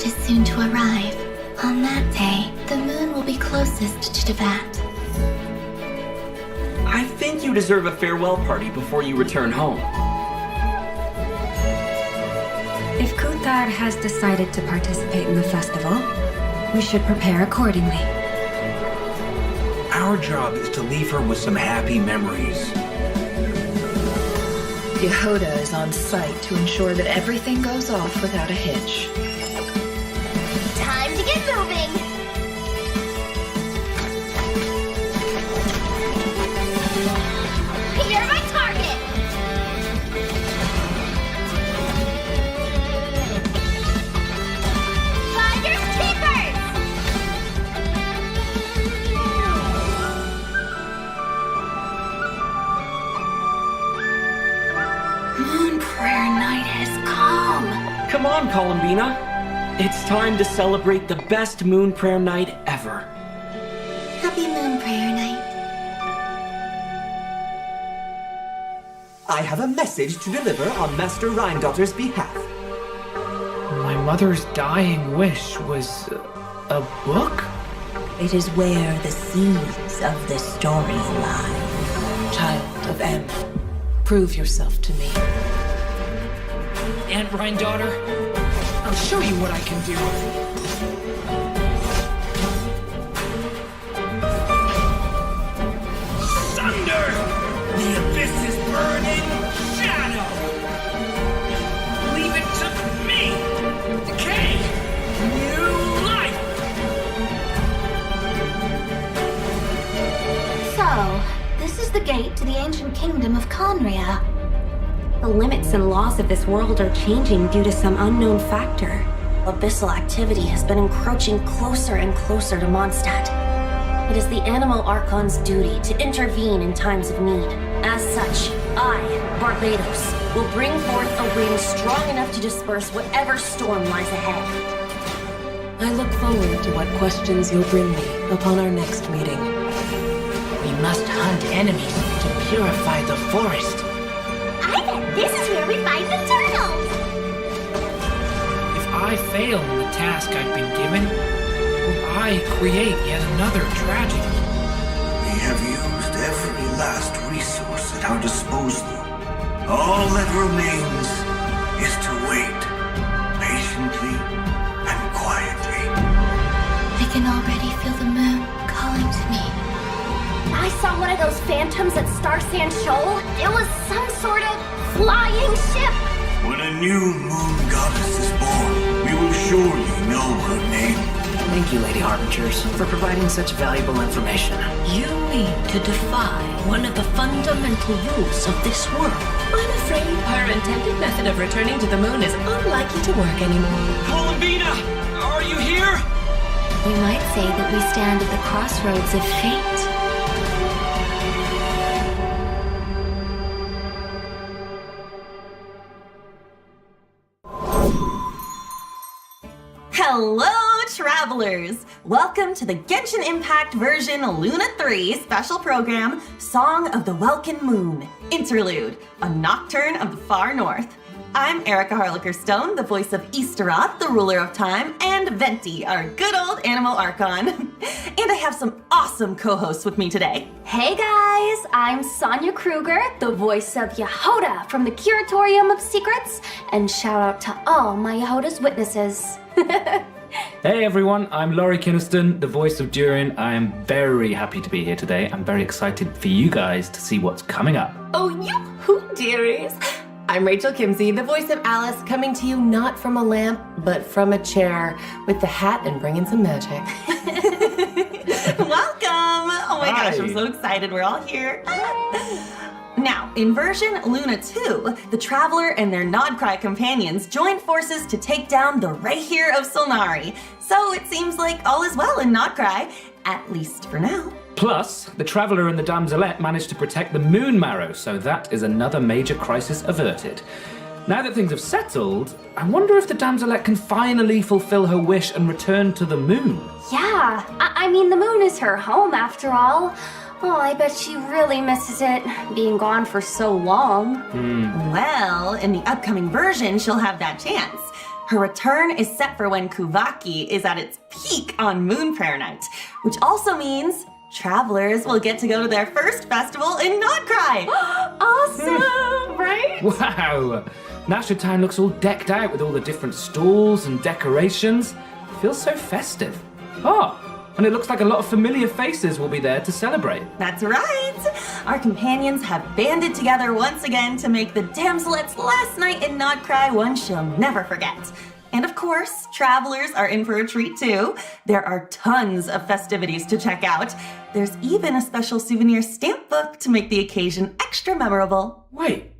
Is soon to arrive. On that day, the moon will be closest to Tibet. I think you deserve a farewell party before you return home. If Kuthar has decided to participate in the festival, we should prepare accordingly. Our job is to leave her with some happy memories. Yehoda is on site to ensure that everything goes off without a hitch. Time to get moving! You're my target! Finders keepers! Moon Prayer Night has come! Come on, Columbina. It's time to celebrate the best moon prayer night ever. Happy Moon Prayer Night. I have a message to deliver on Master Rhindotter's behalf. My mother's dying wish was a book? It is where the seeds of the story lie. Child of M, prove yourself to me. Aunt Rhinedaughter, I'll show you what I can do. Thunder! The abyss is burning shadow! Leave it to me! Decay! New life! So, this is the gate to the ancient kingdom of Conria. The limits and laws of this world are changing due to some unknown factor. Abyssal activity has been encroaching closer and closer to Mondstadt. It is the Animal Archon's duty to intervene in times of need. As such, I, Barbados, will bring forth a wind strong enough to disperse whatever storm lies ahead. I look forward to what questions you'll bring me upon our next meeting. We must hunt enemies to purify the forest. I bet this is where we find the turtles! If I fail in the task I've been given, will I create yet another tragedy? We have used every last resource at our disposal. All that remains is to wait patiently and quietly. I can already feel the moon calling to me. I saw one of those phantoms at Star Sand Shoal. It was some sort of flying ship. When a new moon goddess is born, we will surely know her name. Thank you, Lady Harbingers, for providing such valuable information. You need to defy one of the fundamental rules of this world. I'm afraid her intended method of returning to the moon is unlikely to work anymore. Columbina, are you here? You might say that we stand at the crossroads of fate. Hello, travelers! Welcome to the Genshin Impact version Luna 3 special program, Song of the Welkin Moon, Interlude, a Nocturne of the Far North. I'm Erica Harlicker-Stone, the voice of Easteroth, the ruler of time, and Venti, our good old Animal Archon. And I have some awesome co-hosts with me today. Hey guys, I'm Sonia Kruger, the voice of Yehoda from the Curatorium of Secrets, and shout out to all my Yehoda's witnesses. Hey everyone, I'm Laurie Kinniston, the voice of Durin. I am very happy to be here today. I'm very excited for you guys to see what's coming up. Oh, you dearies! I'm Rachel Kimsey, the voice of Alice, coming to you not from a lamp, but from a chair, with the hat and bringing some magic. Welcome! Oh my Hi. gosh, I'm so excited we're all here. Now, in version Luna 2, the Traveler and their Nodcry companions joined forces to take down the Rahir of Solnari. So it seems like all is well in Nodcry, at least for now. Plus, the Traveller and the Damselette managed to protect the Moon Marrow, so that is another major crisis averted. Now that things have settled, I wonder if the Damselette can finally fulfill her wish and return to the moon. Yeah, I mean, the moon is her home after all. Oh, I bet she really misses it, being gone for so long. Well, in the upcoming version, she'll have that chance. Her return is set for when Kuvaki is at its peak on Moon Prayer Night, which also means travelers will get to go to their first festival in Nodcry. Awesome, right? Wow! Nasha Town looks all decked out with all the different stalls and decorations. It feels so festive. Oh, and it looks like a lot of familiar faces will be there to celebrate. That's right! Our companions have banded together once again to make the Damselette's last night in Nodcry one she'll never forget. And of course, travelers are in for a treat too. There are tons of festivities to check out. There's even a special souvenir stamp book to make the occasion extra memorable. Wait,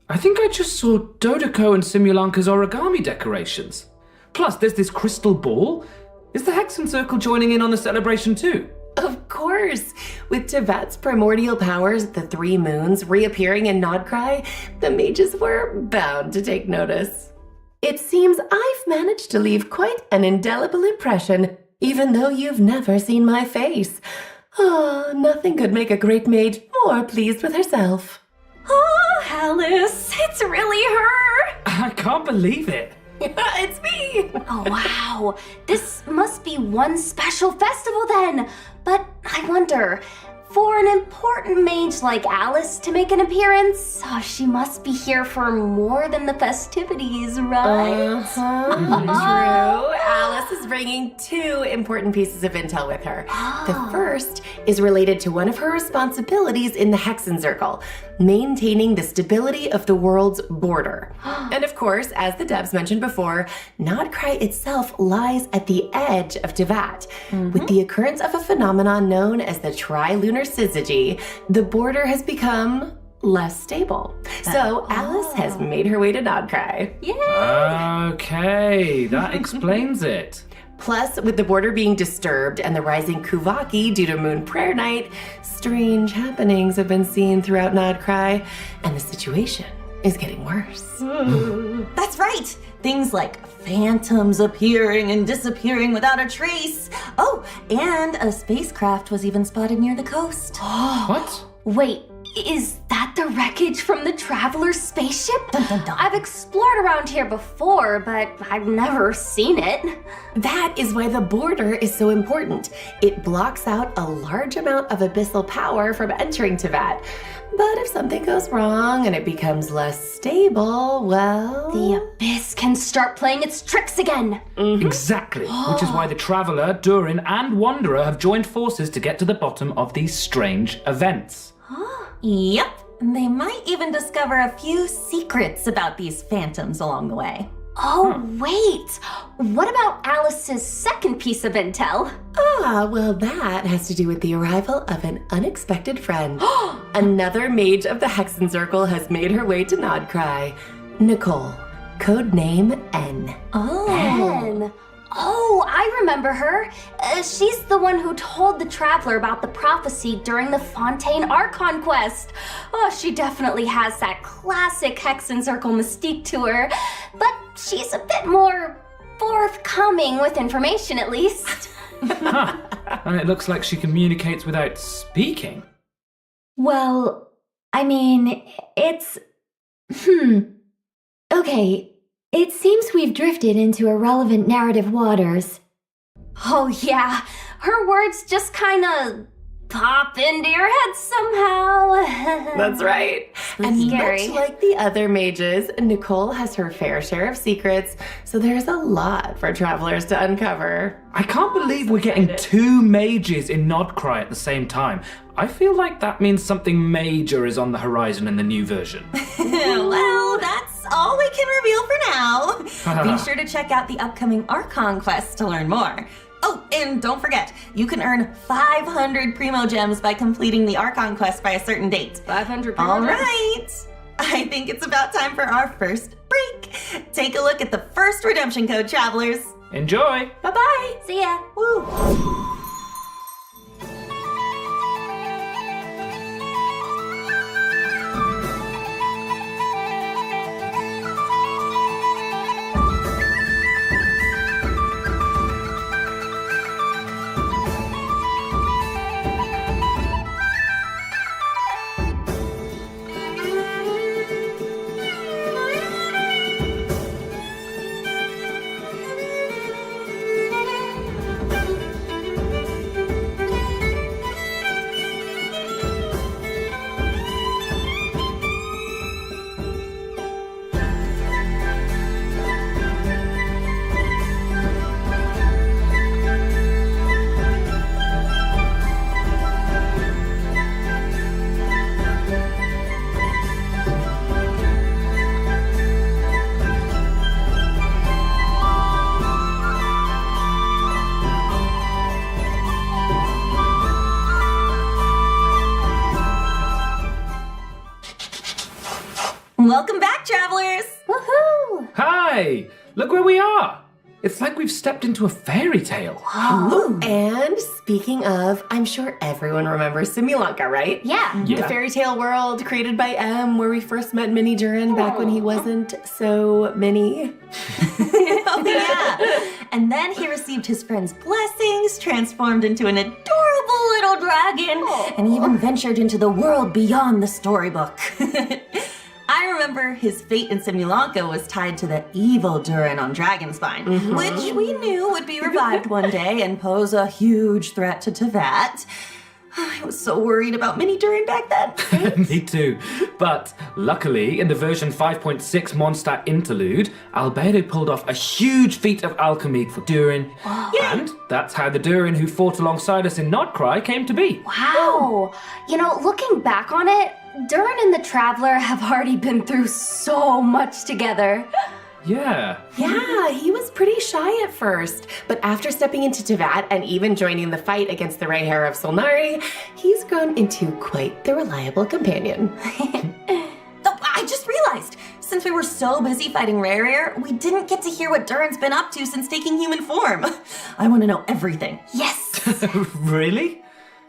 I think I just saw Dodeko and Simulanka's origami decorations. Plus, there's this crystal ball. Is the Hexen Circle joining in on the celebration too? Of course! With Tevat's primordial powers, the three moons, reappearing in Nodcry, the mages were bound to take notice. It seems I've managed to leave quite an indelible impression, even though you've never seen my face. Oh, nothing could make a great mage more pleased with herself. Oh, Alice, it's really her! I can't believe it. It's me! Oh, wow. This must be one special festival then. But I wonder, for an important mage like Alice to make an appearance, she must be here for more than the festivities, right? True. Alice is bringing two important pieces of intel with her. The first is related to one of her responsibilities in the Hexen Circle, maintaining the stability of the world's border. And of course, as the devs mentioned before, Nodcry itself lies at the edge of Tevat. With the occurrence of a phenomenon known as the Tri-Lunar Syzygy, the border has become less stable. So Alice has made her way to Nodcry. Yay! Okay, that explains it. Plus, with the border being disturbed and the rising Kuvaki due to Moon Prayer Night, strange happenings have been seen throughout Nodcry, and the situation is getting worse. That's right! Things like phantoms appearing and disappearing without a trace. Oh, and a spacecraft was even spotted near the coast. What? Wait, is that the wreckage from the Traveler's spaceship? Dun, dun, dun. I've explored around here before, but I've never seen it. That is why the border is so important. It blocks out a large amount of abyssal power from entering Tevat. But if something goes wrong and it becomes less stable, well... The Abyss can start playing its tricks again. Exactly, which is why the Traveller, Durin, and Wanderer have joined forces to get to the bottom of these strange events. Yep, they might even discover a few secrets about these phantoms along the way. Oh, wait. What about Alice's second piece of intel? Well, that has to do with the arrival of an unexpected friend. Another mage of the Hexen Circle has made her way to Nodcry. Nicole, codename N. Anne. Oh, I remember her. She's the one who told the Traveler about the prophecy during the Fontaine Archon quest. Oh, she definitely has that classic Hexen Circle mystique to her, but she's a bit more forthcoming with information, at least. And it looks like she communicates without speaking. Well, I mean, it's... Okay, it seems we've drifted into irrelevant narrative waters. Oh, yeah. Her words just kind of pop into your head somehow. That's right. And Scary. much like the other mages, Nicole has her fair share of secrets, so there's a lot for travelers to uncover. I can't believe we're getting two mages in Nodcry at the same time. I feel like that means something major is on the horizon in the new version. Well, that's all we can reveal for now. Be sure to check out the upcoming Archon quest to learn more. Oh, and don't forget, you can earn 500 Primo Gems by completing the Archon quest by a certain date. 500 Primo All Gems. right. I think it's about time for our first break. Take a look at the first redemption code, travelers. Enjoy! Bye-bye. See ya. Woo. Welcome back, travelers! Woohoo! Hi! Look where we are! It's like we've stepped into a fairy tale. Ooh, and speaking of, I'm sure everyone remembers Simulanka, right? Yeah. Yeah. The fairy tale world created by M, where we first met Mini Durin back when he wasn't so mini. Oh, yeah. And then he received his friend's blessings, transformed into an adorable little dragon, and even ventured into the world beyond the storybook. I remember his fate in Simulanka was tied to the evil Durin on Dragonspine, which we knew would be revived one day and pose a huge threat to Teyvat. I was so worried about Mini Durin back then. Me too. But luckily, in the version 5.6 Mondstadt interlude, Albedo pulled off a huge feat of alchemy for Durin. And that's how the Durin who fought alongside us in Nodcry came to be. Wow. You know, looking back on it, Durin and the Traveler have already been through so much together. Yeah. Yeah, he was pretty shy at first, but after stepping into Teyvat and even joining the fight against the Ray Hair of Solnari, he's grown into quite the reliable companion. Oh, I just realized, since we were so busy fighting Rare, we didn't get to hear what Durin's been up to since taking human form. I want to know everything. Yes! Really?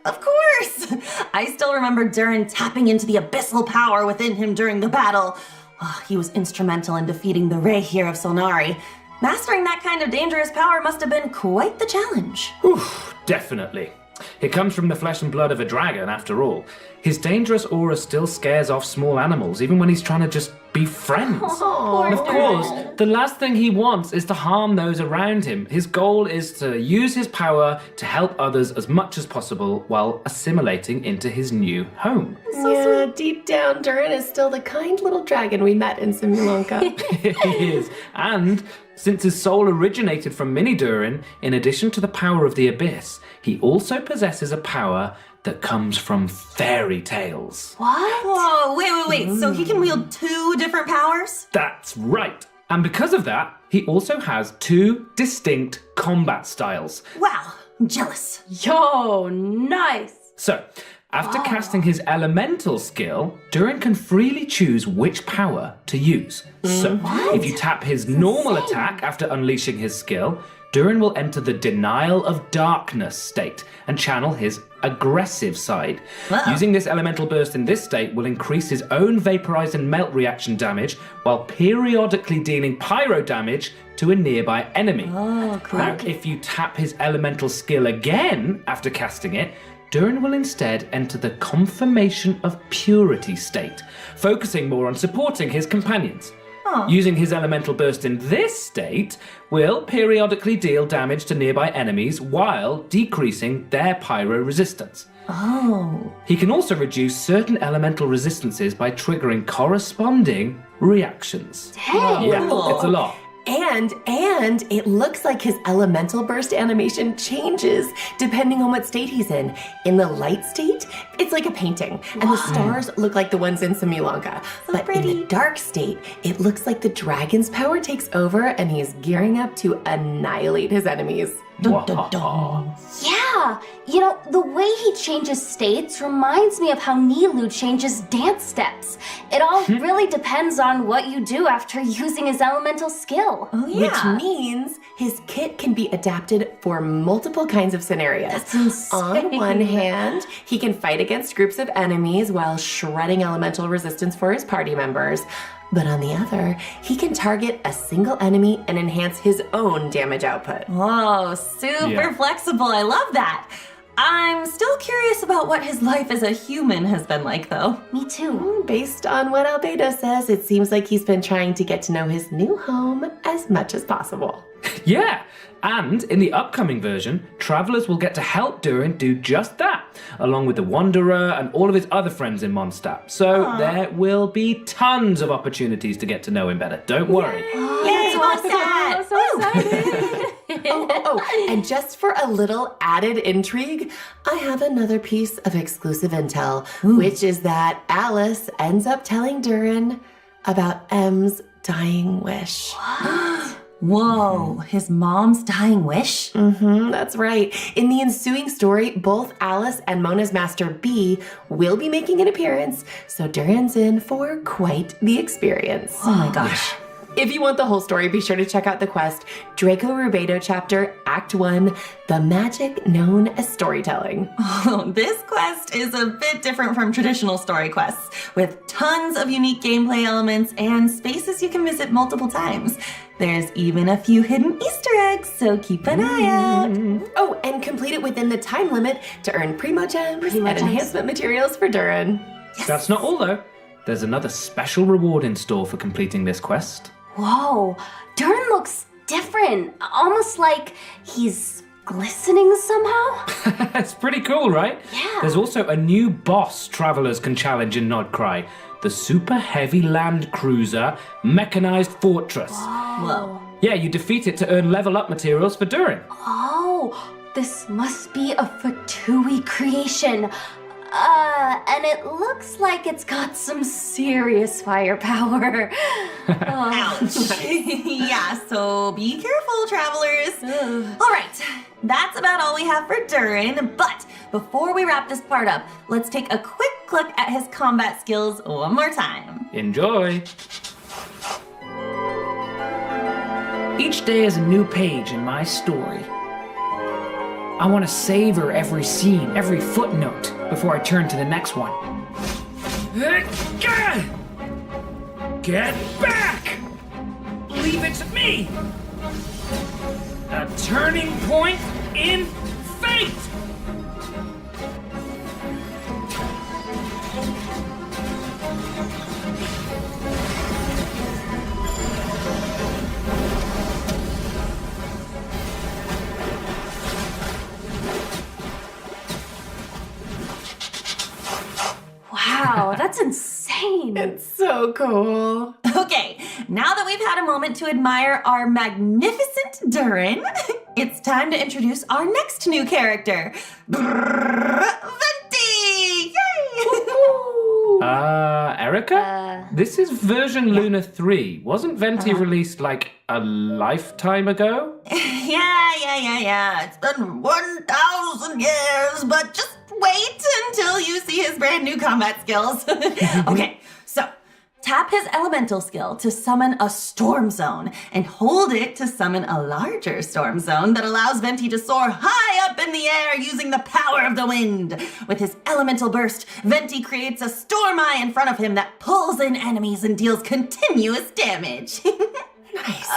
Of course! I still remember Durin tapping into the abyssal power within him during the battle. Oh, he was instrumental in defeating the Ray Hair of Solnari. Mastering that kind of dangerous power must have been quite the challenge. Oof, definitely. It comes from the flesh and blood of a dragon, after all. His dangerous aura still scares off small animals, even when he's trying to just be friends. And of course, the last thing he wants is to harm those around him. His goal is to use his power to help others as much as possible while assimilating into his new home. Yeah, deep down, Durin is still the kind little dragon we met in Simulanka. He is. And since his soul originated from Mini Durin, in addition to the power of the Abyss, he also possesses a power that comes from fairy tales. What? Whoa, wait. So he can wield two different powers? That's right. And because of that, he also has two distinct combat styles. Wow, I'm jealous. Yo, nice! So, after casting his elemental skill, Durin can freely choose which power to use. So, if you tap his normal attack after unleashing his skill, Durin will enter the Denial of Darkness state and channel his aggressive side. Using this elemental burst in this state will increase his own vaporize and melt reaction damage while periodically dealing pyro damage to a nearby enemy. Oh, cool. Now, if you tap his elemental skill again after casting it, Durin will instead enter the Confirmation of Purity state, focusing more on supporting his companions. Using his elemental burst in this state will periodically deal damage to nearby enemies while decreasing their pyro resistance. Oh. He can also reduce certain elemental resistances by triggering corresponding reactions. Dang! Yeah, Cool. it's a lot. And it looks like his elemental burst animation changes depending on what state he's in. In the light state, it's like a painting, and the stars look like the ones in Simulanka. But in the dark state, it looks like the dragon's power takes over and he's gearing up to annihilate his enemies. Dun, dun, dun. Yeah, the way he changes states reminds me of how Nilu changes dance steps. It all really depends on what you do after using his elemental skill. Oh, yeah. Which means his kit can be adapted for multiple kinds of scenarios. That's insane. On one hand, he can fight against groups of enemies while shredding elemental resistance for his party members. But on the other, he can target a single enemy and enhance his own damage output. Whoa, super flexible. I love that. I'm still curious about what his life as a human has been like, though. Me too. Based on what Albedo says, it seems like he's been trying to get to know his new home as much as possible. Yeah, and in the upcoming version, travelers will get to help Durin do just that, along with the Wanderer and all of his other friends in Mondstadt. So there will be tons of opportunities to get to know him better. Don't worry. Yay, Mondstadt! So excited. And just for a little added intrigue, I have another piece of exclusive intel, which is that Alice ends up telling Durin about M's dying wish. Whoa, his mom's dying wish? That's right. In the ensuing story, both Alice and Mona's master B will be making an appearance, so Durin's in for quite the experience. Oh my gosh. If you want the whole story, be sure to check out the quest, Draco Rubedo chapter, Act 1, The Magic Known as Storytelling. Oh, this quest is a bit different from traditional story quests, with tons of unique gameplay elements and spaces you can visit multiple times. There's even a few hidden Easter eggs, so keep an eye out. Oh, and complete it within the time limit to earn Primo Gems and enhancement materials for Durin. That's not all, though. There's another special reward in store for completing this quest. Whoa, Durin looks different. Almost like he's glistening somehow. It's pretty cool, right? Yeah. There's also a new boss travelers can challenge in Nodcry, the Super Heavy Land Cruiser Mechanized Fortress. Whoa. Yeah, you defeat it to earn level up materials for Durin. Oh, this must be a Fatui creation. And it looks like it's got some serious firepower. Ouch. Yeah, so be careful, travelers. All right, that's about all we have for Durin, but before we wrap this part up, let's take a quick look at his combat skills one more time. Enjoy. Each day is a new page in my story. I want to savor every scene, every footnote, before I turn to the next one. Get back! Leave it to me! A turning point in fate! Wow, that's insane. It's so cool. Okay, now that we've had a moment to admire our magnificent Durin, it's time to introduce our next new character, Venti! Yay! Erica? This is version Luna 3. Wasn't Venti released like a lifetime ago? Yeah. It's been 1,000 years, but just wait until you see his brand new combat skills. Okay, so tap his elemental skill to summon a storm zone and hold it to summon a larger storm zone that allows Venti to soar high up in the air using the power of the wind. With his elemental burst, Venti creates a storm eye in front of him that pulls in enemies and deals continuous damage. Nice.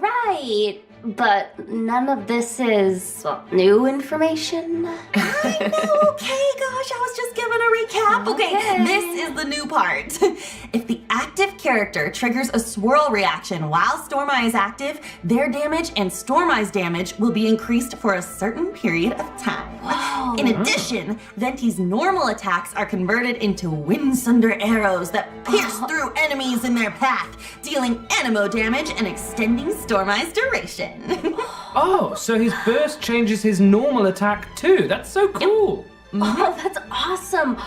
Right. But none of this is new information. I know, okay, gosh, I was just giving a recap. Okay, this is the new part. If the active character triggers a swirl reaction while Storm Eye is active, their damage and Storm Eye's damage will be increased for a certain period of time. Whoa. In addition, Venti's normal attacks are converted into Windsunder arrows that pierce through enemies in their path, dealing anemo damage and extending Storm Eye's duration. Oh, so his burst changes his normal attack too. That's so cool. Oh, that's awesome.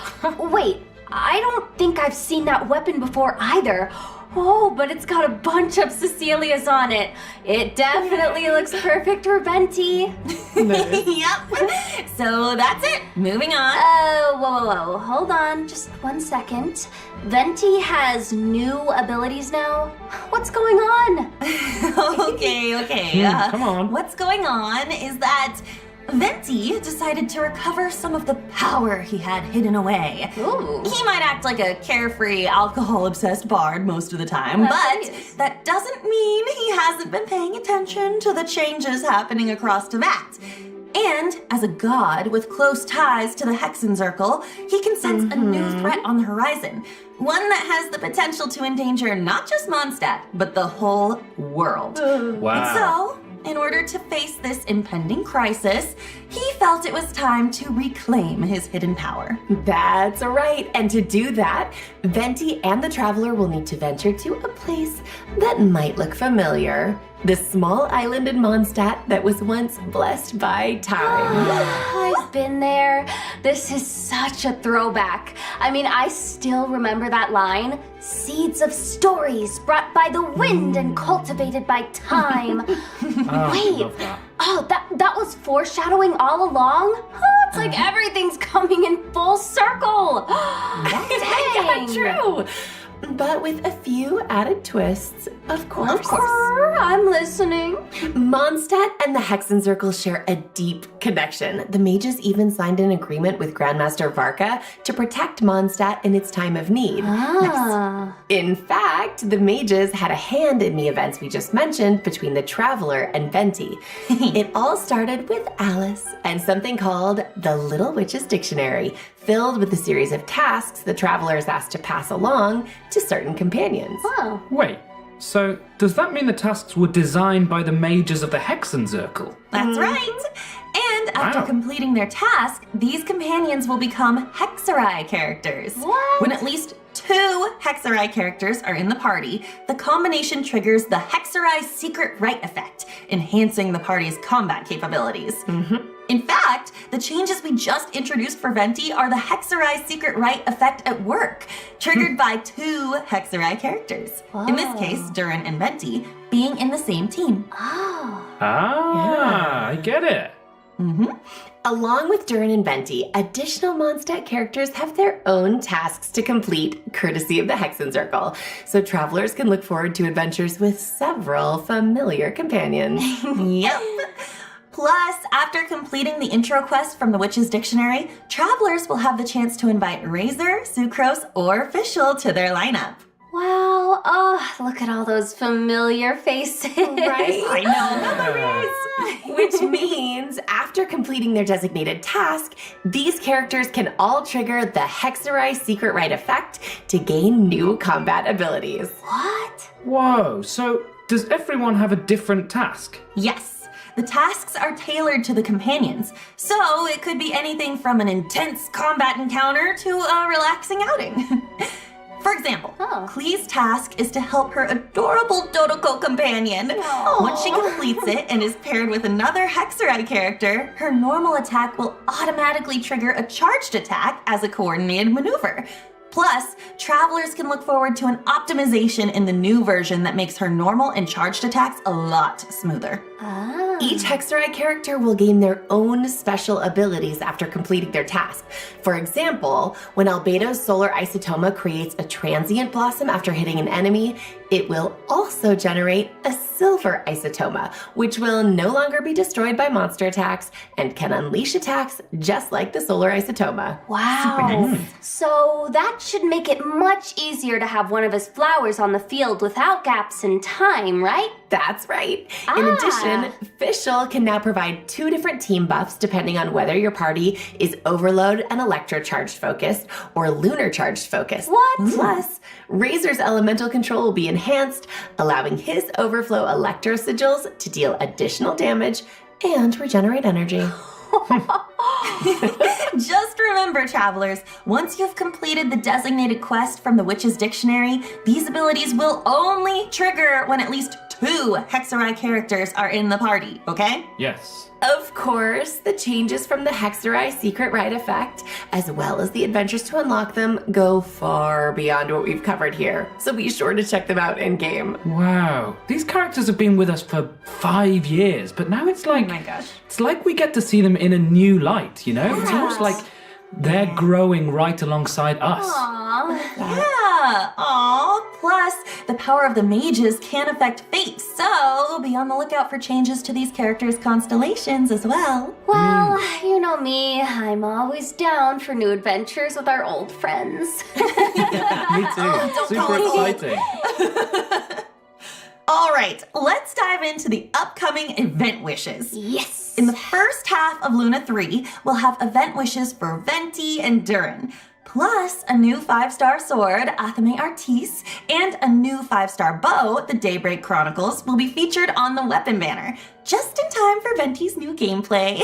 Wait, I don't think I've seen that weapon before either. Oh, but it's got a bunch of Cecilias on it. It definitely looks perfect for Venti. Yep. So that's it. Moving on. Whoa. Hold on just 1 second. Venti has new abilities now. What's going on? Okay. Come on. What's going on is that Venti decided to recover some of the power he had hidden away. Ooh. He might act like a carefree, alcohol-obsessed bard most of the time, but that doesn't mean he hasn't been paying attention to the changes happening across Teyvat. And as a god with close ties to the Hexenzirkel, he can sense a new threat on the horizon. One that has the potential to endanger not just Mondstadt, but the whole world. Wow. And so, in order to face this impending crisis, he felt it was time to reclaim his hidden power. That's right. And to do that, Venti and the Traveler will need to venture to a place that might look familiar. The small island in Mondstadt that was once blessed by time. I've been there. This is such a throwback. I mean, I still remember that line. Seeds of stories brought by the wind and cultivated by time. Wait. Love that. Oh, that was foreshadowing all along? Oh, it's like everything's coming in full circle. Dang. True. But with a few added twists, of course. I'm listening. Mondstadt and the Hexenzirkel share a deep connection. The mages even signed an agreement with Grandmaster Varka to protect Mondstadt in its time of need. In fact, the mages had a hand in the events we just mentioned between the Traveler and Venti. It all started with Alice and something called the Little Witch's Dictionary, filled with a series of tasks the Traveler is asked to pass along to certain companions. Oh. Wait, so does that mean the tasks were designed by the mages of the Hexenzirkel? That's right. And after completing their task, these companions will become Hexerai characters. What? When at least 2 Hexerai characters are in the party, the combination triggers the Hexerai Secret Right effect, enhancing the party's combat capabilities. In fact, the changes we just introduced for Venti are the Hexerai Secret Right effect at work, triggered by 2 Hexerai characters. In this case, Durin and Venti being in the same team. I get it. Along with Durin and Venti, additional Mondstadt characters have their own tasks to complete, courtesy of the Hexenzirkel, so travelers can look forward to adventures with several familiar companions. Yep. Plus, after completing the intro quest from the Witch's Dictionary, travelers will have the chance to invite Razor, Sucrose, or Fischl to their lineup. Wow. Oh, look at all those familiar faces. Right? I know. Which means after completing their designated task, these characters can all trigger the Hexerai Secret Right effect to gain new combat abilities. What? Whoa, so does everyone have a different task? Yes. The tasks are tailored to the companions, so it could be anything from an intense combat encounter to a relaxing outing. For example, Klee's task is to help her adorable Dodoko companion. Once she completes it and is paired with another Hexerai character, her normal attack will automatically trigger a charged attack as a coordinated maneuver. Plus, travelers can look forward to an optimization in the new version that makes her normal and charged attacks a lot smoother. Each Hexerai character will gain their own special abilities after completing their task. For example, when Albedo's solar isotoma creates a transient blossom after hitting an enemy, it will also generate a silver isotoma, which will no longer be destroyed by monster attacks and can unleash attacks just like the solar isotoma. Wow. So that should make it much easier to have one of his flowers on the field without gaps in time, right? That's right. In addition, Fischl can now provide 2 different team buffs depending on whether your party is Overload and Electro Charged focused or Lunar Charged focused. What? Plus, Razor's elemental control will be enhanced, allowing his Overflow Electro Sigils to deal additional damage and regenerate energy. Just remember, travelers, once you've completed the designated quest from the Witch's Dictionary, these abilities will only trigger when at least 2 Hexarai characters are in the party, okay? Yes. Of course, the changes from the Hexarai Secret Rite effect, as well as the adventures to unlock them, go far beyond what we've covered here. So be sure to check them out in-game. Wow. These characters have been with us for 5 years, but now it's like... Oh my gosh. It's like we get to see them in a new light, you know? It's almost like they're growing right alongside us. Yeah. Aw. Plus, the power of the mages can affect fate, so be on the lookout for changes to these characters' constellations as well. Well, you know me, I'm always down for new adventures with our old friends. Me too. Super exciting. All right, let's dive into the upcoming event wishes. Yes! In the first half of Luna 3, we'll have event wishes for Venti and Durin, plus a new 5-star sword, Athame Artis, and a new 5-star bow, the Daybreak Chronicles, will be featured on the weapon banner, just in time for Venti's new gameplay.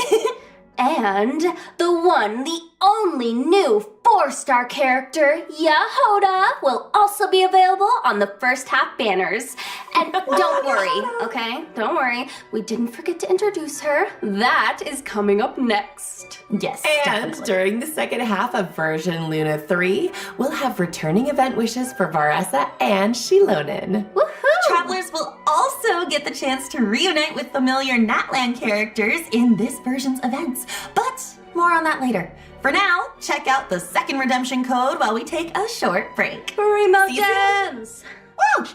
And the only new 4-star character, Yehoda, will also be available on the first half banners. And don't worry, okay? Don't worry. We didn't forget to introduce her. That is coming up next. Yes, And definitely. during the second half of version Luna 3, we'll have returning event wishes for Varessa and Shilonen. Woohoo! Travelers will also get the chance to reunite with familiar Natland characters in this version's events, but more on that later. For now, check out the second redemption code while we take a short break. Remote See you soon. Gems! Woo!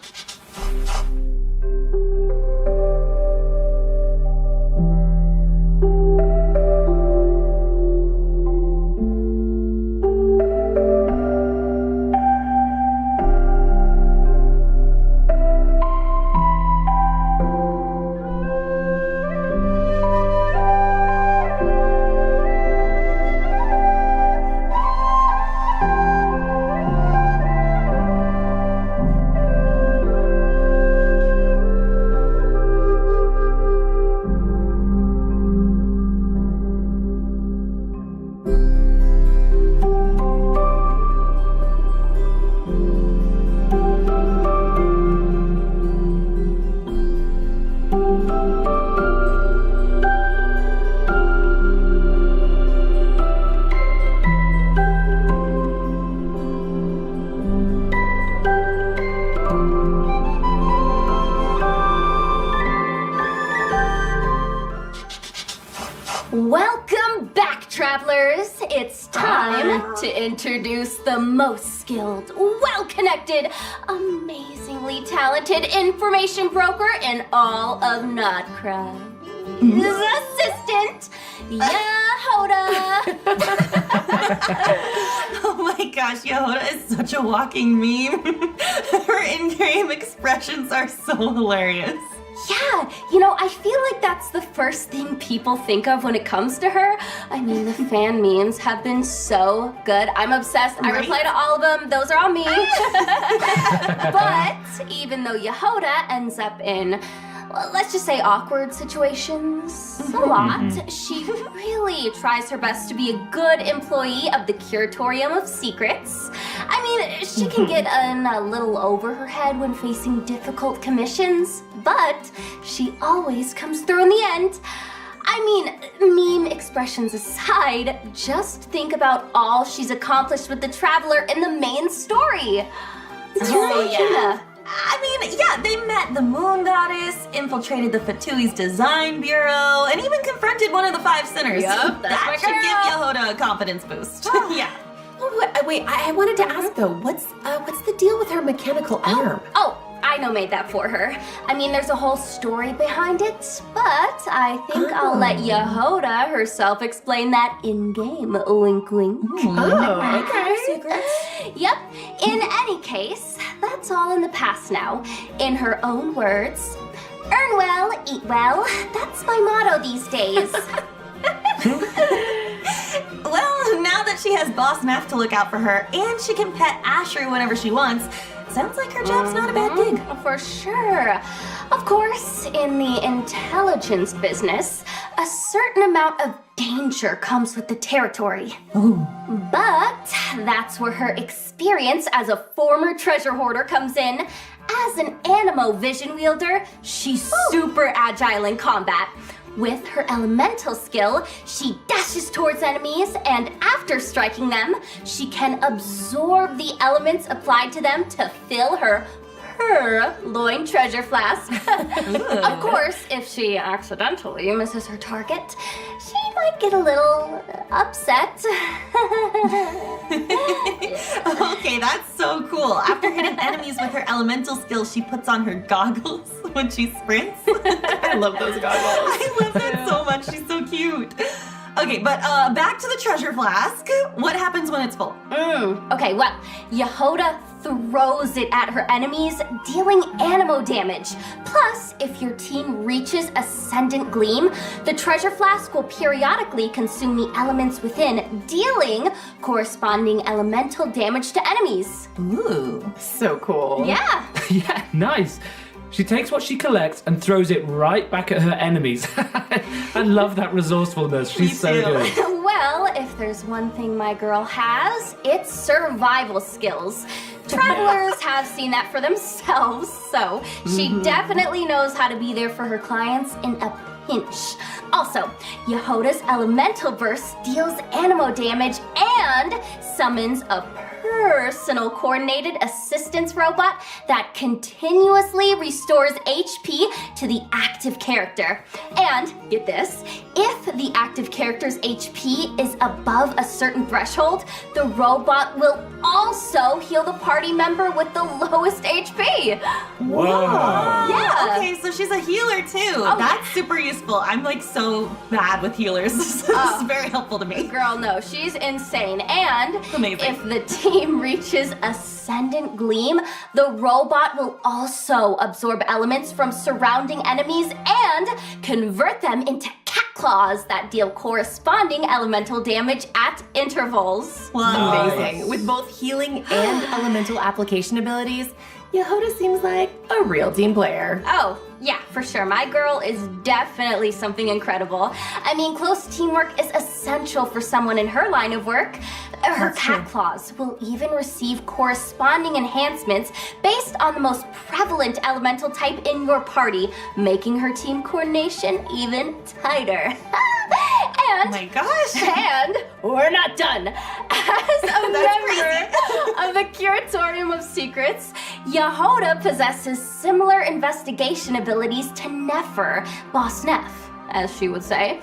Welcome back, travelers! It's time to introduce the most skilled, well-connected, amazingly talented information broker in all of Notcraft. His assistant, Yehoda! Oh my gosh, Yehoda is such a walking meme. Her in-game expressions are so hilarious. Yeah, you know, I feel like that's the first thing people think of when it comes to her. I mean, the fan memes have been so good. I'm obsessed. I reply to all of them. Those are all me. But even though Yehoda ends up in, well, let's just say awkward situations a lot, she really tries her best to be a good employee of the Curatorium of Secrets. I mean, she can get in a little over her head when facing difficult commissions, but she always comes through in the end. I mean, meme expressions aside, just think about all she's accomplished with the Traveler in the main story. Oh, yeah. I mean, yeah, they met the Moon Goddess, infiltrated the Fatui's Design Bureau, and even confronted one of the 5 sinners. Yup, that's that my should girl. give Yehoda a confidence boost. Yeah. Wait, I wanted to ask though, what's the deal with her mechanical arm? Oh, I know made that for her. I mean, there's a whole story behind it, but I think I'll let Yehoda herself explain that in-game. Wink, wink. Oh, okay. Yep. In any case, that's all in the past now. In her own words, earn well, eat well. That's my motto these days. Well, now that she has Boss Neff to look out for her, and she can pet Ashru whenever she wants, sounds like her job's not a bad gig. For sure. Of course, in the intelligence business, a certain amount of danger comes with the territory. But that's where her experience as a former treasure hoarder comes in. As an Animo vision wielder, she's super agile in combat. With her elemental skill, she dashes towards enemies, and after striking them, she can absorb the elements applied to them to fill her purloined treasure flask. Of course, if she accidentally misses her target, she might get a little upset. Okay, that's so cool. After hitting enemies with her elemental skill, she puts on her goggles when she sprints. I love those goggles. I love that so much. She's so cute. Okay, but back to the treasure flask. What happens when it's full? Okay, well, Yehoda throws it at her enemies, dealing Animo damage. Plus, if your team reaches Ascendant Gleam, the treasure flask will periodically consume the elements within, dealing corresponding elemental damage to enemies. Ooh. So cool. Yeah. Yeah, nice. She takes what she collects and throws it right back at her enemies. I love that resourcefulness. She's so good. Well, if there's one thing my girl has, it's survival skills. Travelers have seen that for themselves, so she definitely knows how to be there for her clients in a pinch. Also, Yehoda's elemental burst deals Animo damage and summons a personal coordinated assistance robot that continuously restores HP to the active character. And, get this, if the active character's HP is above a certain threshold, the robot will also heal the party member with the lowest HP. Whoa. Yeah. Okay, so she's a healer too. Oh, That's super useful. I'm like so bad with healers. This is very helpful to me. Girl, no, she's insane. And Amazing. if the team reaches Ascendant Gleam, the robot will also absorb elements from surrounding enemies and convert them into cat claws that deal corresponding elemental damage at intervals. Amazing. With both healing and elemental application abilities, Yehoda seems like a real team player. Oh, yeah, for sure. My girl is definitely something incredible. I mean, close teamwork is essential for someone in her line of work. Her cat claws will even receive corresponding enhancements based on the most prevalent elemental type in your party, making her team coordination even tighter. Oh my gosh. And we're not done. As a member of the Curatorium of Secrets, Yehoda possesses similar investigation abilities to Nefer, Boss Neff, as she would say.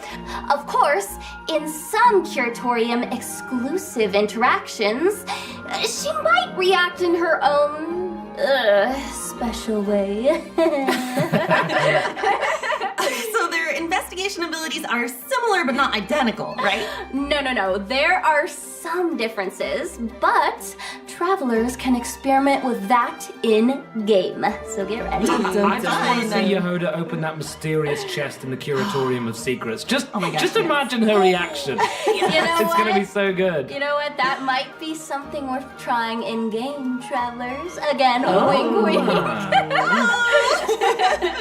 Of course, in some Curatorium exclusive interactions, she might react in her own special way. So their investigation abilities are similar but not identical, right? No. There are some differences, but travelers can experiment with that in-game. So get ready. I just want to see Yehoda open that mysterious chest in the Curatorium of Secrets. Just imagine her reaction. It's going to be so good. You know what? That might be something worth trying in-game, travelers. Again, wink, wink.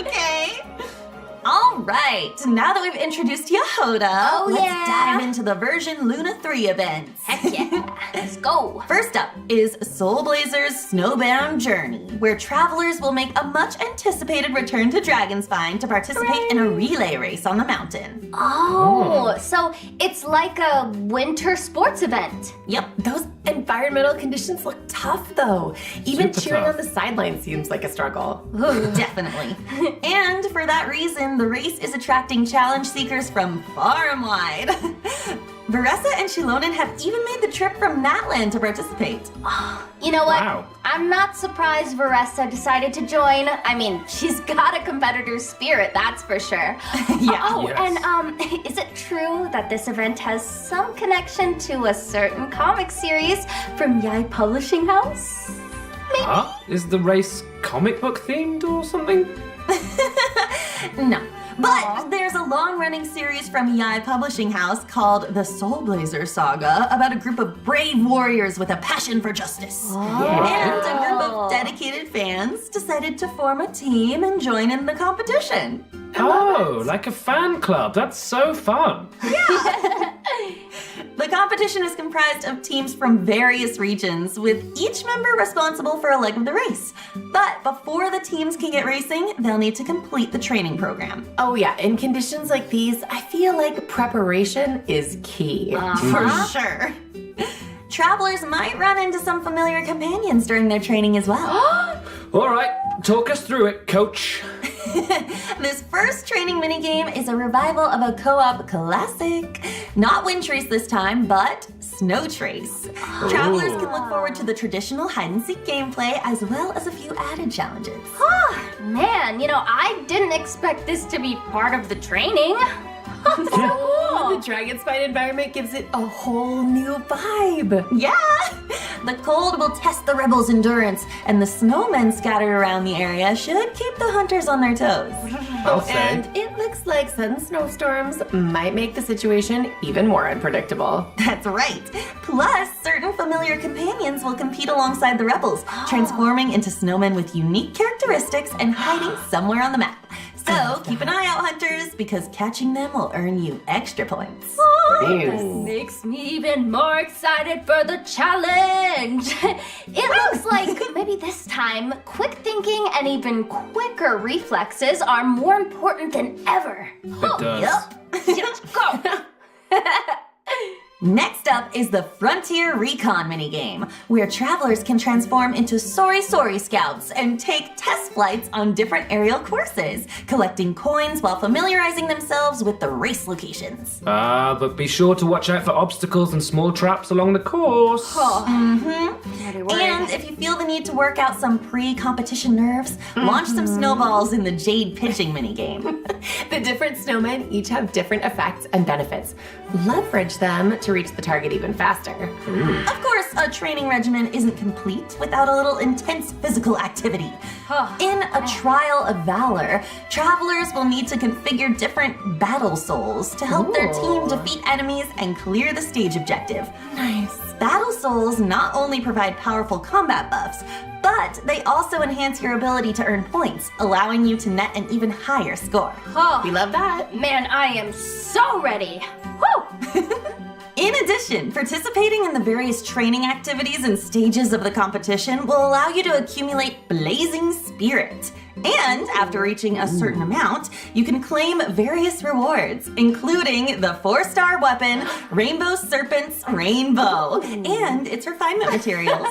Okay. All right, now that we've introduced Yehoda, let's dive into the version Luna 3 events. Heck yeah, let's go. First up is Soul Blazer's Snowbound Journey, where travelers will make a much anticipated return to Dragonspine to participate in a relay race on the mountain. Oh, so it's like a winter sports event. Yep. Those environmental conditions look tough, though. Even Super cheering tough. on the sideline seems like a struggle. Definitely. And for that reason, the race is attracting challenge seekers from far and wide. Veressa and Shilonen have even made the trip from Natlan to participate. You know what? Wow. I'm not surprised Veressa decided to join. I mean, she's got a competitor's spirit, that's for sure. Yeah. Oh, Yes. and is it true that this event has some connection to a certain comic series from Yai Publishing House? Maybe. Huh? Is the race comic book themed or something? No. But there's a long-running series from Yai Publishing House called The Soul Blazer Saga about a group of brave warriors with a passion for justice. And a group of dedicated fans decided to form a team and join in the competition. Oh, like a fan club. That's so fun. The competition is comprised of teams from various regions, with each member responsible for a leg of the race. But before the teams can get racing, they'll need to complete the training program. Oh yeah, in conditions like these, I feel like preparation is key. For sure. Travelers might run into some familiar companions during their training as well. All right, talk us through it, coach. This first training minigame is a revival of a co-op classic. Not Wind Trace this time, but Snow Trace. Travelers can look forward to the traditional hide-and-seek gameplay as well as a few added challenges. Man, I didn't expect this to be part of the training. So cool. The Dragon Spine environment gives it a whole new vibe. Yeah! The cold will test the rebels' endurance, and the snowmen scattered around the area should keep the hunters on their toes. I'll say. And it looks like sudden snowstorms might make the situation even more unpredictable. That's right. Plus, certain familiar companions will compete alongside the rebels, transforming into snowmen with unique characteristics and hiding somewhere on the map. So, keep an eye out, hunters, because catching them will earn you extra points. That makes me even more excited for the challenge. It looks like maybe this time, quick thinking and even quicker reflexes are more important than ever. It does. Let's go. Next up is the Frontier Recon minigame, where travelers can transform into Sorry Scouts and take test flights on different aerial courses, collecting coins while familiarizing themselves with the race locations. But be sure to watch out for obstacles and small traps along the course. And if you feel the need to work out some pre-competition nerves, launch some snowballs in the Jade pitching minigame. The different snowmen each have different effects and benefits. Leverage them to reach the target even faster. Of course, a training regimen isn't complete without a little intense physical activity. In a Trial of Valor, travelers will need to configure different battle souls to help their team defeat enemies and clear the stage objective. Nice. Battle souls not only provide powerful combat buffs, but they also enhance your ability to earn points, allowing you to net an even higher score. We love that. Man, I am so ready. Woo! In addition, participating in the various training activities and stages of the competition will allow you to accumulate Blazing Spirit. And after reaching a certain amount, you can claim various rewards, including the 4-star weapon, Rainbow Serpent's Rainbow, and its refinement materials.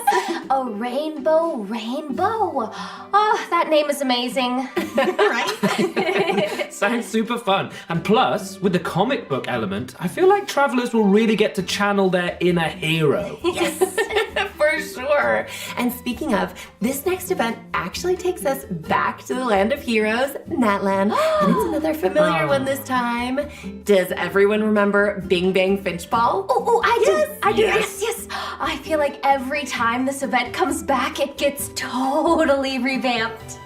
A rainbow. Oh, that name is amazing. Right? Sounds super fun. And plus, with the comic book element, I feel like travelers will really get to channel their inner hero. Yes, for sure. And speaking of, this next event actually takes us back to the land of heroes, Natlan. And it's another familiar one this time. Does everyone remember Bing Bang Finchball? Oh, I do. Yes. I feel like every time this event comes back, it gets totally revamped.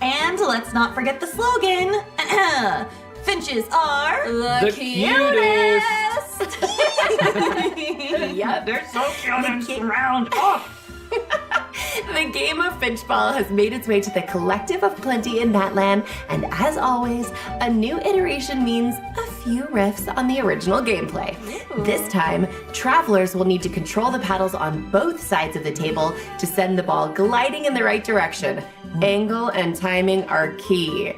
And let's not forget the slogan. Finches are The cutest. Yeah, they're so cute and round off. The game of Finchball has made its way to the Collective of Plenty in Natlan, and as always, a new iteration means a few riffs on the original gameplay. This time, travelers will need to control the paddles on both sides of the table to send the ball gliding in the right direction. Angle and timing are key.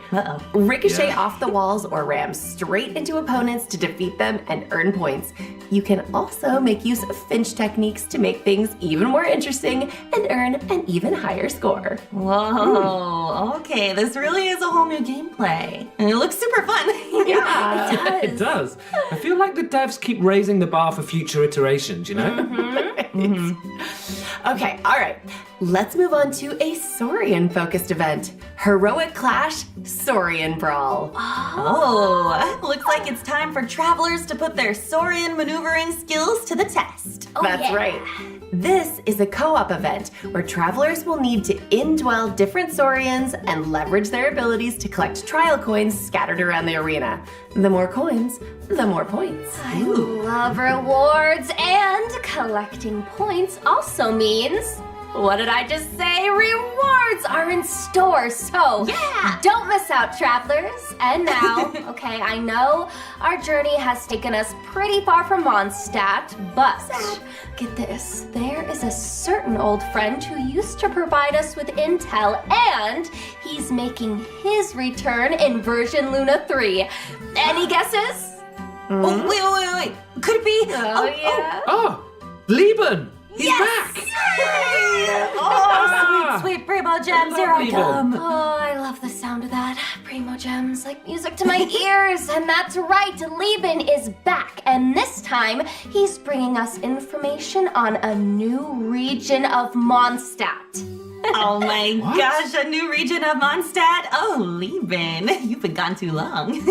Ricochet off the walls or ram straight into opponents to defeat them and earn points. You can also make use of Finch techniques to make things even more interesting and earn an even higher score. Whoa, okay, this really is a whole new gameplay. And it looks super fun. Yeah, It does. I feel like the devs keep raising the bar for future iterations, you know? Okay, all right. Let's move on to a Saurian-focused event. Heroic Clash Saurian Brawl. Oh, looks like it's time for travelers to put their Saurian maneuvering skills to the test. That's right. This is a co-op event where travelers will need to indwell different Saurians and leverage their abilities to collect trial coins scattered around the arena. The more coins, the more points. I love rewards, and collecting points also means What did I just say? Rewards are in store, so don't miss out, travelers. And now, okay, I know our journey has taken us pretty far from Mondstadt, but get this, there is a certain old friend who used to provide us with intel, and he's making his return in version Luna 3. Any guesses? Oh, wait. Could it be? Oh, Lieben! He's back! Oh, sweet Primo Gems, here I come. Oh, I love the sound of that. Primo Gems, like music to my ears. And that's right, Lieben is back. And this time, he's bringing us information on a new region of Mondstadt. Oh my gosh, a new region of Mondstadt? Oh, Lieben, you've been gone too long.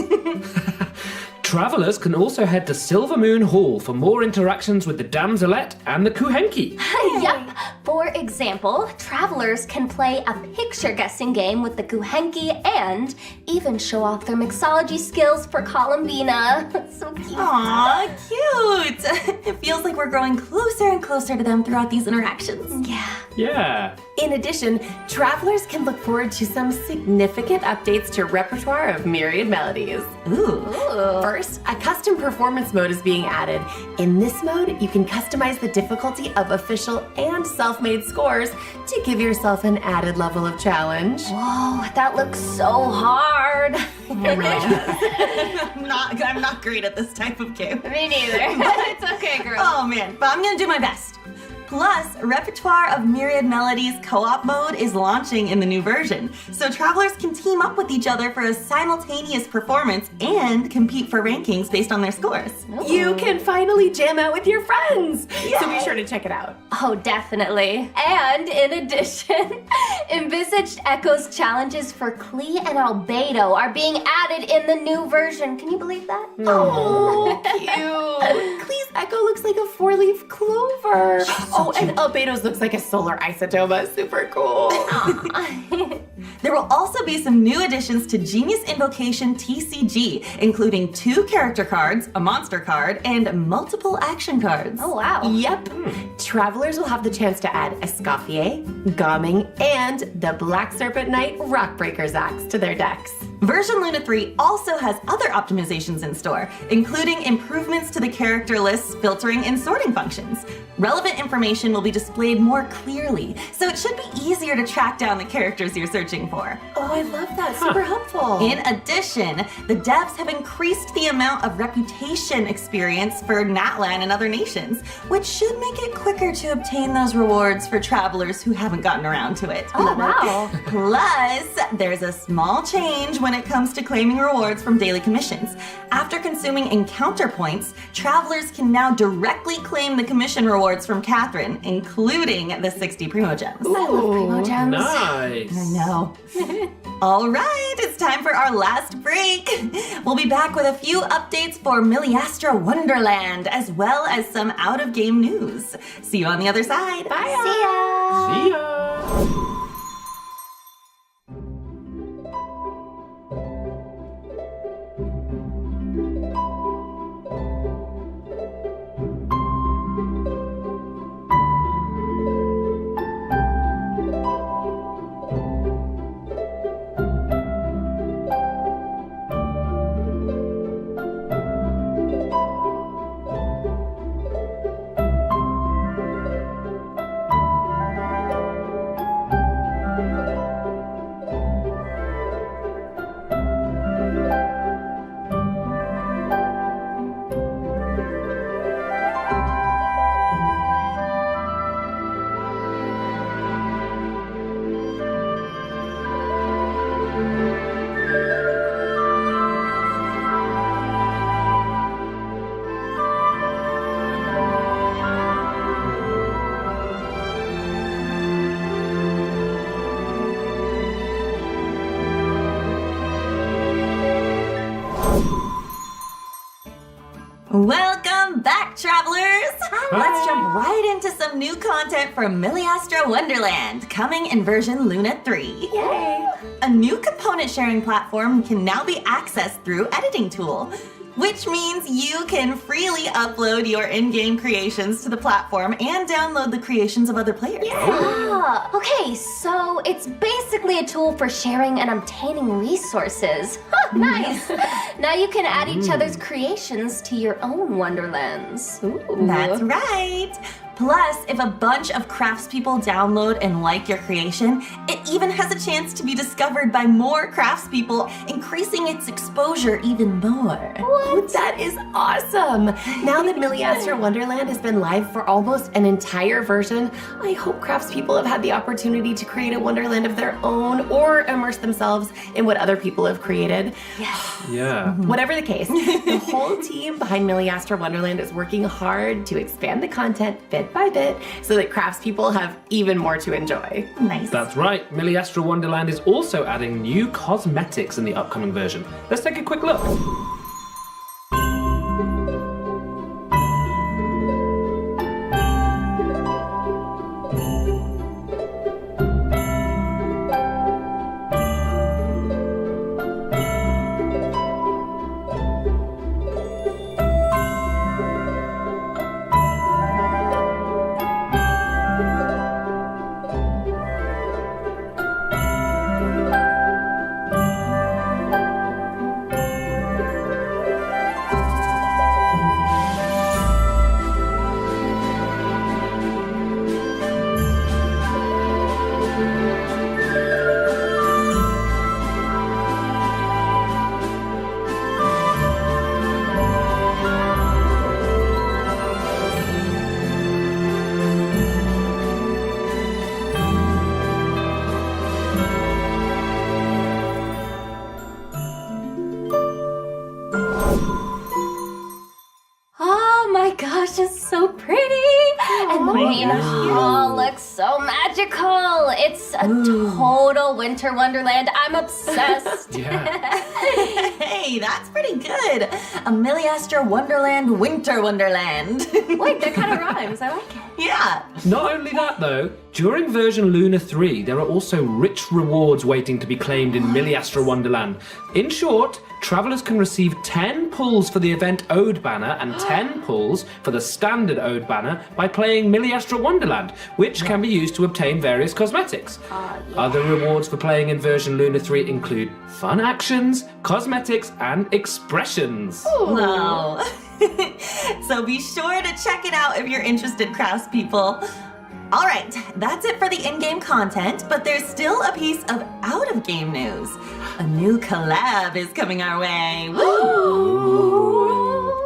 Travelers can also head to Silver Moon Hall for more interactions with the Damselette and the Kuhenki. Yep. For example, travelers can play a picture-guessing game with the Kuhenki and even show off their mixology skills for Columbina. So cute. Aw, cute. It feels like we're growing closer and closer to them throughout these interactions. Yeah. In addition, travelers can look forward to some significant updates to repertoire of myriad melodies. Ooh. First, a custom performance mode is being added. In this mode, you can customize the difficulty of official and self-made scores to give yourself an added level of challenge. Whoa, that looks so hard. I'm not great at this type of game. Me neither. It's okay, girl. Oh man, but I'm gonna do my best. Plus, Repertoire of Myriad Melodies co-op mode is launching in the new version, so travelers can team up with each other for a simultaneous performance and compete for rankings based on their scores. You can finally jam out with your friends, so be sure to check it out. Oh, definitely. And in addition, envisaged Echo's challenges for Klee and Albedo are being added in the new version. Can you believe that? Oh, cute. Klee's Echo looks like a four-leaf clover. And Albedo's looks like a solar isotoma. Super cool. There will also be some new additions to Genius Invocation TCG, including 2 character cards, a monster card, and multiple action cards. Oh, wow. Yep. Travelers will have the chance to add Escoffier, Gomming, and the Black Serpent Knight Rockbreaker's Axe to their decks. Version Luna 3 also has other optimizations in store, including improvements to the character list's filtering and sorting functions. Relevant information will be displayed more clearly, so it should be easier to track down the characters you're searching for. Oh, I love that. Super helpful. In addition, the devs have increased the amount of reputation experience for Natlan and other nations, which should make it quicker to obtain those rewards for travelers who haven't gotten around to it. Oh, wow. Plus, there's a small change when it comes to claiming rewards from daily commissions. After consuming encounter points, travelers can now directly claim the commission rewards from Catherine, including the 60 Primo Gems. I love Primo Gems. Nice. I know. All right, it's time for our last break. We'll be back with a few updates for Miliastra Wonderland, as well as some out-of-game news. See you on the other side. Bye. See ya. See ya. Welcome back, travelers! Let's jump right into some new content from Miliastra Wonderland, coming in version Luna 3. Yay! A new component sharing platform can now be accessed through Editing Tool. which means you can freely upload your in-game creations to the platform and download the creations of other players. Ah, okay, so it's basically a tool for sharing and obtaining resources. Huh, nice. Now you can add each other's creations to your own wonderlands. Ooh. That's right. Plus, if a bunch of craftspeople download and like your creation, it even has a chance to be discovered by more craftspeople, increasing its exposure even more. What? That is awesome! Now that Milliastra Wonderland has been live for almost an entire version, I hope craftspeople have had the opportunity to create a wonderland of their own or immerse themselves in what other people have created. Yes. Yeah. Whatever the case, the whole team behind Milliastra Wonderland is working hard to expand the content bit by bit so that craftspeople have even more to enjoy. Nice. That's right. Milliastra Wonderland is also adding new cosmetics in the upcoming version. Let's take a quick look. Gosh, it's so pretty! And the main hall looks so magical! It's a total winter wonderland. I'm obsessed. Hey, that's pretty good. A Milliastra Wonderland Winter Wonderland. Wait, that kind of rhymes. I like it. Yeah. Not only that, though, during version Luna 3, there are also rich rewards waiting to be claimed in Milliastra Wonderland. In short, travelers can receive 10 pulls for the event Ode banner and 10 pulls for the standard Ode banner by playing Milliastra Wonderland, which can be used to obtain various cosmetics. Other rewards for playing in version Luna 3 include fun actions, cosmetics, and expressions. Wow. So be sure to check it out if you're interested, craftspeople. All right, that's it for the in-game content, but there's still a piece of out-of-game news. A new collab is coming our way. Woo!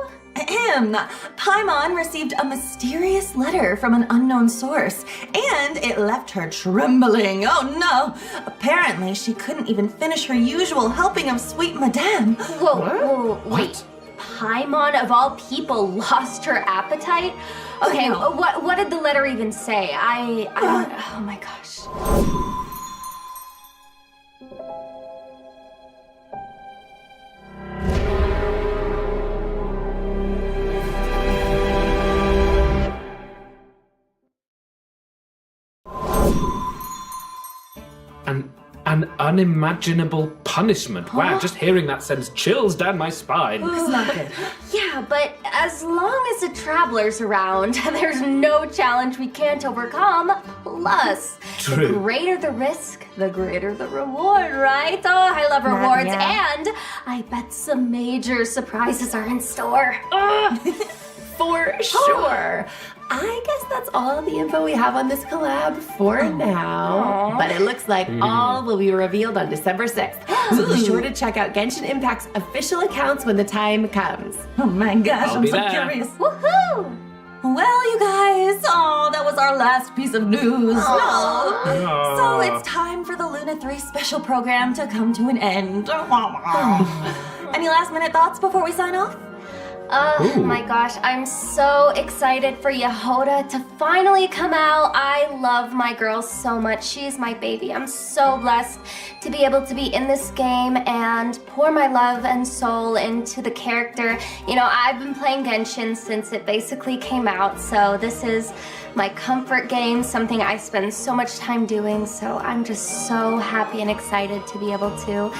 Paimon received a mysterious letter from an unknown source, and it left her trembling. Oh no! Apparently, she couldn't even finish her usual helping of sweet madame. Whoa, wait. Paimon, of all people, lost her appetite? Okay, what did the letter even say? I don't... Oh my gosh. An unimaginable punishment. Wow, just hearing that sends chills down my spine. It's not good. Yeah, but as long as the traveler's around, there's no challenge we can't overcome. Plus, True. The greater the risk, the greater the reward, right? Oh, I love rewards, and I bet some major surprises are in store. For sure. I guess that's all the info we have on this collab for now. But it looks like all will be revealed on December 6th. So be sure to check out Genshin Impact's official accounts when the time comes. Oh my gosh, I'll I'm be so there. curious. Woohoo! Well, you guys, that was our last piece of news. So it's time for the Luna 3 special program to come to an end. Any last minute thoughts before we sign off? Oh my gosh, I'm so excited for Yehoda to finally come out. I love my girl so much. She's my baby. I'm so blessed to be able to be in this game and pour my love and soul into the character. You know, I've been playing Genshin since it basically came out, so this is my comfort game, something I spend so much time doing. So I'm just so happy and excited to be able to,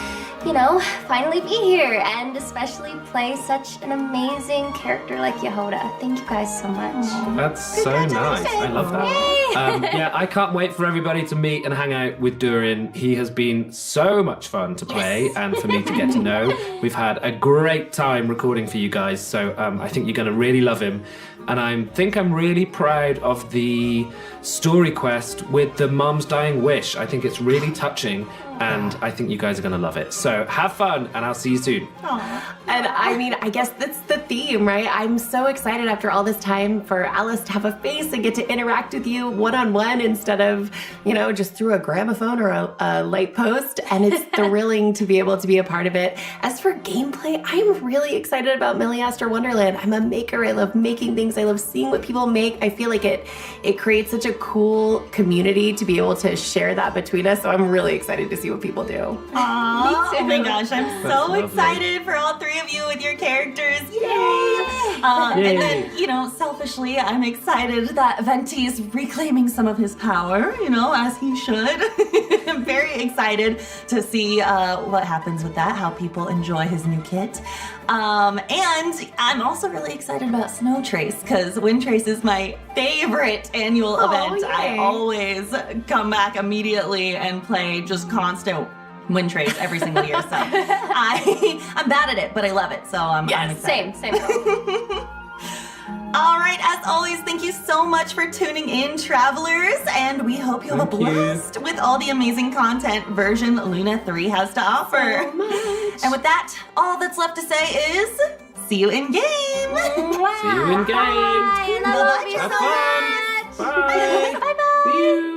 finally be here and especially play such an amazing character like Yehoda. Thank you guys so much. That's so nice. I love that. Yeah, I can't wait for everybody to meet and hang out with Durin. He has been so much fun to play and for me to get to know. We've had a great time recording for you guys, so I think you're going to really love him. And I think I'm really proud of the story quest with the mom's dying wish. I think it's really touching, and I think you guys are going to love it. So have fun, and I'll see you soon. And I guess that's the theme, right? I'm so excited after all this time for Alice to have a face and get to interact with you one-on-one instead of, just through a gramophone or a light post. And it's thrilling to be able to be a part of it. As for gameplay, I'm really excited about Milliaster Wonderland. I'm a maker. I love making things. I love seeing what people make. I feel like it creates such a cool community to be able to share that between us. So I'm really excited to see what people do. Aww, oh my gosh, I'm so excited for all three of you with your characters. Yay! And then, selfishly, I'm excited that Venti's reclaiming some of his power, as he should. I'm very excited to see what happens with that, how people enjoy his new kit. And I'm also really excited about Snow Trace, because Wind Trace is my favorite annual event. Yay. I always come back immediately and play just constant Wind Trace every single year. So I'm bad at it, but I love it. So I'm excited. Same. All right, as always, thank you so much for tuning in, travelers, and we hope you have a blast with all the amazing content version Luna 3 has to offer. So much. And with that, all that's left to say is see you in game. See you in game. Bye. And I love you so much. Bye. Bye. See you.